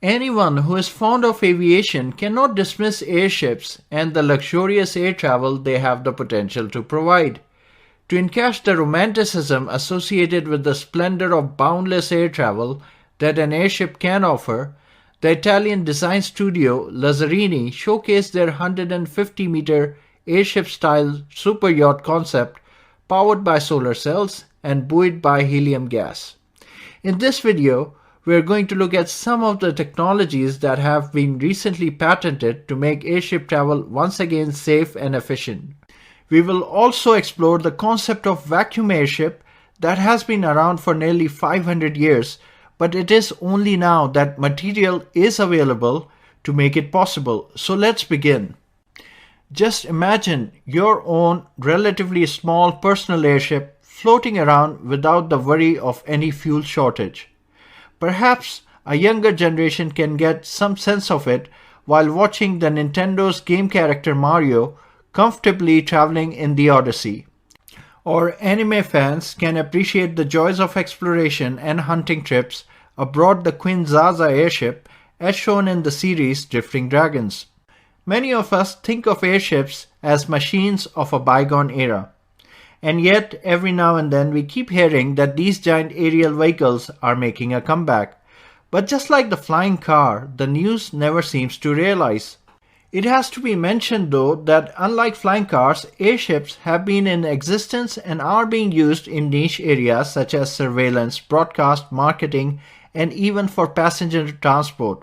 Anyone who is fond of aviation cannot dismiss airships and the luxurious air travel they have the potential to provide. To encash the romanticism associated with the splendor of boundless air travel that an airship can offer, the Italian design studio Lazzarini showcased their 150-meter airship-style super yacht concept powered by solar cells and buoyed by helium gas. In this video, we are going to look at some of the technologies that have been recently patented to make airship travel once again safe and efficient. We will also explore the concept of vacuum airship that has been around for nearly 500 years, but it is only now that material is available to make it possible. So let's begin. Just imagine your own relatively small personal airship floating around without the worry of any fuel shortage. Perhaps a younger generation can get some sense of it while watching the Nintendo's game character Mario comfortably traveling in the Odyssey. Or anime fans can appreciate the joys of exploration and hunting trips aboard the Queen Zaza airship as shown in the series Drifting Dragons. Many of us think of airships as machines of a bygone era. And yet, every now and then we keep hearing that these giant aerial vehicles are making a comeback. But just like the flying car, the news never seems to realize. It has to be mentioned though that unlike flying cars, airships have been in existence and are being used in niche areas such as surveillance, broadcast, marketing, and even for passenger transport.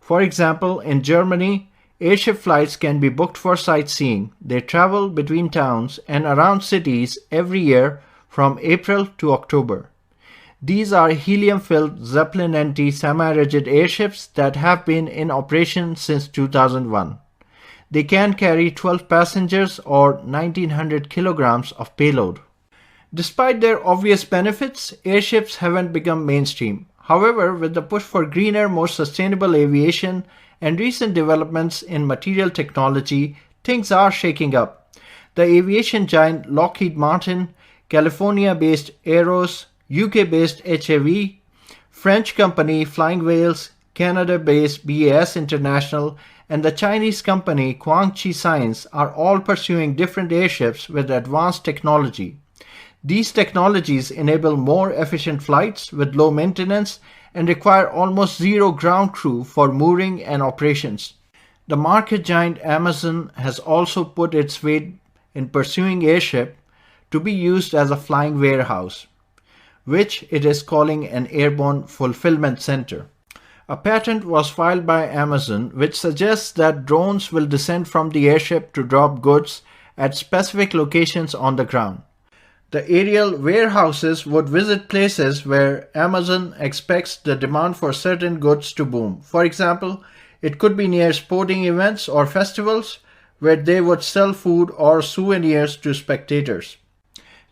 For example, in Germany, airship flights can be booked for sightseeing. They travel between towns and around cities every year from April to October. These are helium-filled Zeppelin NT semi-rigid airships that have been in operation since 2001. They can carry 12 passengers or 1900 kilograms of payload. Despite their obvious benefits, airships haven't become mainstream. However, with the push for greener, more sustainable aviation and recent developments in material technology, things are shaking up. The aviation giant Lockheed Martin, California-based Aeros, UK-based HAV, French company Flying Whales, Canada-based BAS International, and the Chinese company Guangqi Science are all pursuing different airships with advanced technology. These technologies enable more efficient flights with low maintenance and require almost zero ground crew for mooring and operations. The market giant Amazon has also put its weight in pursuing airship to be used as a flying warehouse, which it is calling an airborne fulfillment center. A patent was filed by Amazon which suggests that drones will descend from the airship to drop goods at specific locations on the ground. The aerial warehouses would visit places where Amazon expects the demand for certain goods to boom. For example, it could be near sporting events or festivals where they would sell food or souvenirs to spectators.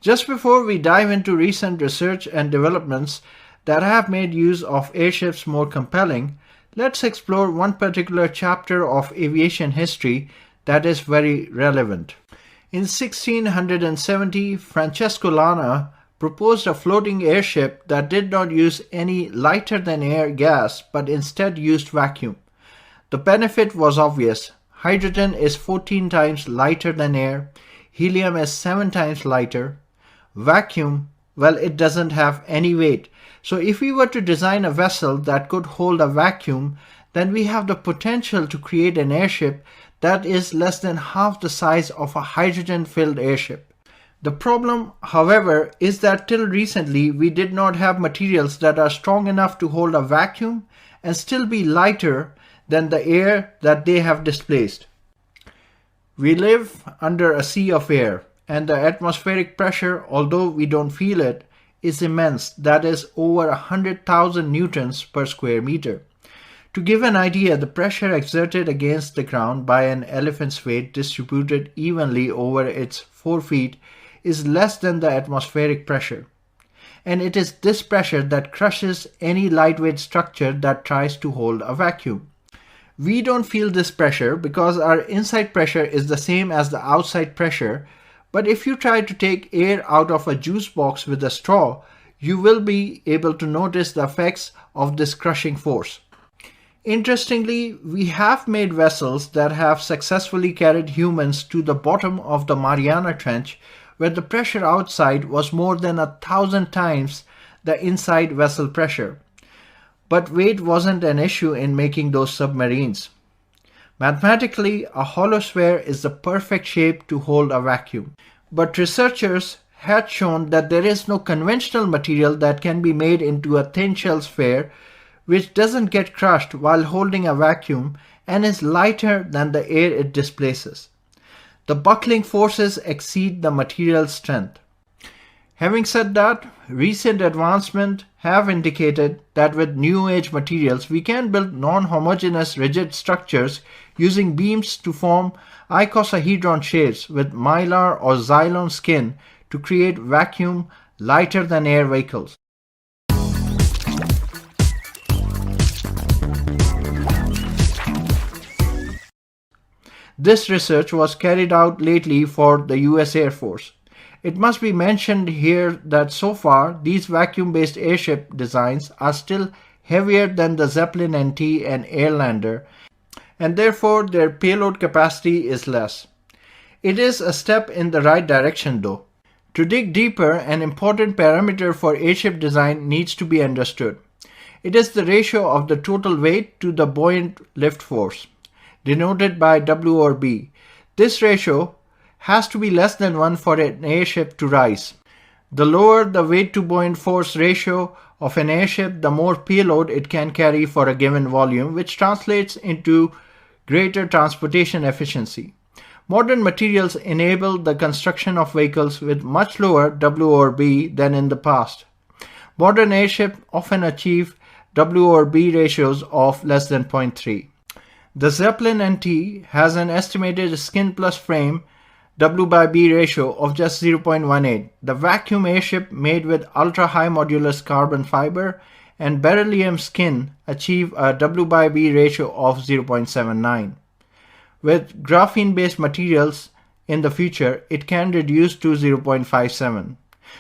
Just before we dive into recent research and developments that have made use of airships more compelling, let's explore one particular chapter of aviation history that is very relevant. In 1670, Francesco Lana proposed a floating airship that did not use any lighter-than-air gas but instead used vacuum. The benefit was obvious. Hydrogen is 14 times lighter than air, helium is 7 times lighter. Vacuum, well, it doesn't have any weight. So if we were to design a vessel that could hold a vacuum, then we have the potential to create an airship that is less than half the size of a hydrogen-filled airship. The problem, however, is that till recently we did not have materials that are strong enough to hold a vacuum and still be lighter than the air that they have displaced. We live under a sea of air, and the atmospheric pressure, although we don't feel it, is immense. That is over 100,000 newtons per square meter. To give an idea, the pressure exerted against the ground by an elephant's weight distributed evenly over its 4 feet is less than the atmospheric pressure. And it is this pressure that crushes any lightweight structure that tries to hold a vacuum. We don't feel this pressure because our inside pressure is the same as the outside pressure, but if you try to take air out of a juice box with a straw, you will be able to notice the effects of this crushing force. Interestingly, we have made vessels that have successfully carried humans to the bottom of the Mariana Trench, where the pressure outside was more than 1,000 times the inside vessel pressure. But weight wasn't an issue in making those submarines. Mathematically, a hollow sphere is the perfect shape to hold a vacuum. But researchers had shown that there is no conventional material that can be made into a thin shell sphere which doesn't get crushed while holding a vacuum and is lighter than the air it displaces. The buckling forces exceed the material's strength. Having said that, recent advancements have indicated that with new age materials we can build non-homogeneous rigid structures using beams to form icosahedron shapes with mylar or xylon skin to create vacuum lighter than air vehicles. This research was carried out lately for the US Air Force. It must be mentioned here that so far these vacuum-based airship designs are still heavier than the Zeppelin NT and Airlander, and therefore their payload capacity is less. It is a step in the right direction though. To dig deeper, an important parameter for airship design needs to be understood. It is the ratio of the total weight to the buoyant lift force, denoted by W or B. This ratio has to be less than 1 for an airship to rise. The lower the weight to buoyant force ratio of an airship, the more payload it can carry for a given volume, which translates into greater transportation efficiency. Modern materials enable the construction of vehicles with much lower W or B than in the past. Modern airships often achieve W or B ratios of less than 0.3. The Zeppelin NT has an estimated skin plus frame W by B ratio of just 0.18. The vacuum airship made with ultra-high modulus carbon fiber and beryllium skin achieve a W by B ratio of 0.79. With graphene-based materials in the future, it can reduce to 0.57.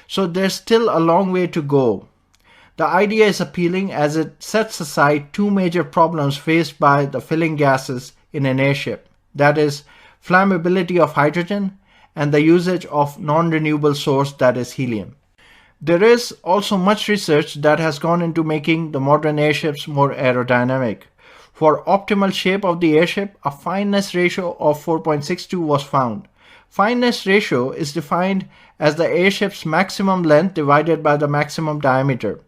So there's still a long way to go. The idea is appealing as it sets aside two major problems faced by the filling gases in an airship, that is, flammability of hydrogen and the usage of non-renewable source, that is helium. There is also much research that has gone into making the modern airships more aerodynamic. For optimal shape of the airship, a fineness ratio of 4.62 was found. Fineness ratio is defined as the airship's maximum length divided by the maximum diameter.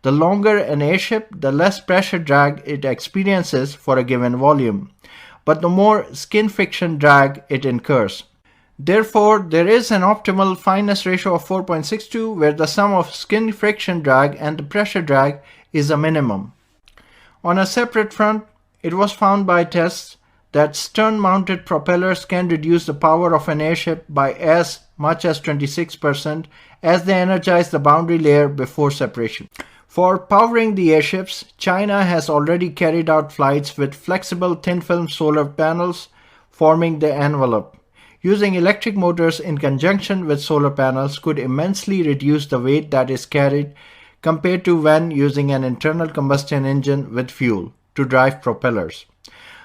The longer an airship, the less pressure drag it experiences for a given volume, but the more skin friction drag it incurs. Therefore, there is an optimal fineness ratio of 4.62 where the sum of skin friction drag and the pressure drag is a minimum. On a separate front, it was found by tests that stern-mounted propellers can reduce the power of an airship by as much as 26% as they energize the boundary layer before separation. For powering the airships, China has already carried out flights with flexible thin-film solar panels forming the envelope. Using electric motors in conjunction with solar panels could immensely reduce the weight that is carried compared to when using an internal combustion engine with fuel to drive propellers.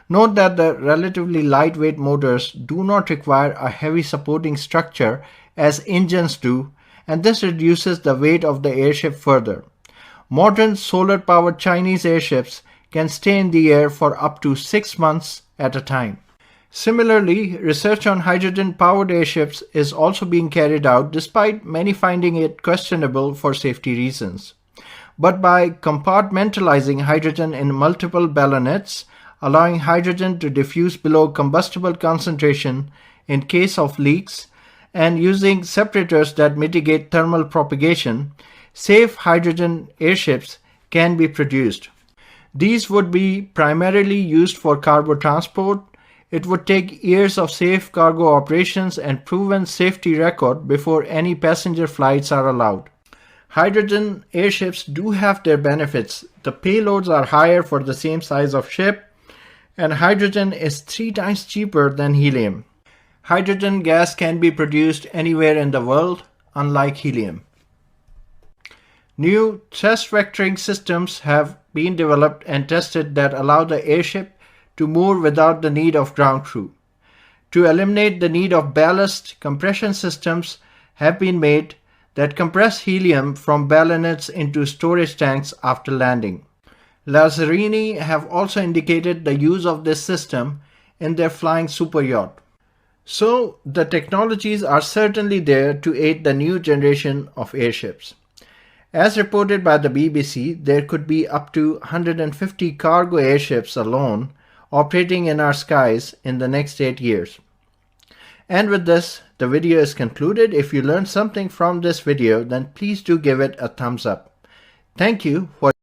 Note that the relatively lightweight motors do not require a heavy supporting structure as engines do, and this reduces the weight of the airship further. Modern solar-powered Chinese airships can stay in the air for up to 6 months at a time. Similarly, research on hydrogen-powered airships is also being carried out despite many finding it questionable for safety reasons. But by compartmentalizing hydrogen in multiple ballonets, allowing hydrogen to diffuse below combustible concentration in case of leaks, and using separators that mitigate thermal propagation, safe hydrogen airships can be produced. These would be primarily used for cargo transport. It would take years of safe cargo operations and proven safety record before any passenger flights are allowed. Hydrogen airships do have their benefits. The payloads are higher for the same size of ship, and hydrogen is 3 times cheaper than helium. Hydrogen gas can be produced anywhere in the world, unlike helium. New thrust vectoring systems have been developed and tested that allow the airship to move without the need of ground crew. To eliminate the need of ballast, compression systems have been made that compress helium from balloonets into storage tanks after landing. Lazzarini have also indicated the use of this system in their flying superyacht. So, the technologies are certainly there to aid the new generation of airships. As reported by the BBC, there could be up to 150 cargo airships alone operating in our skies in the next 8 years. And with this, the video is concluded. If you learned something from this video, then please do give it a thumbs up. Thank you for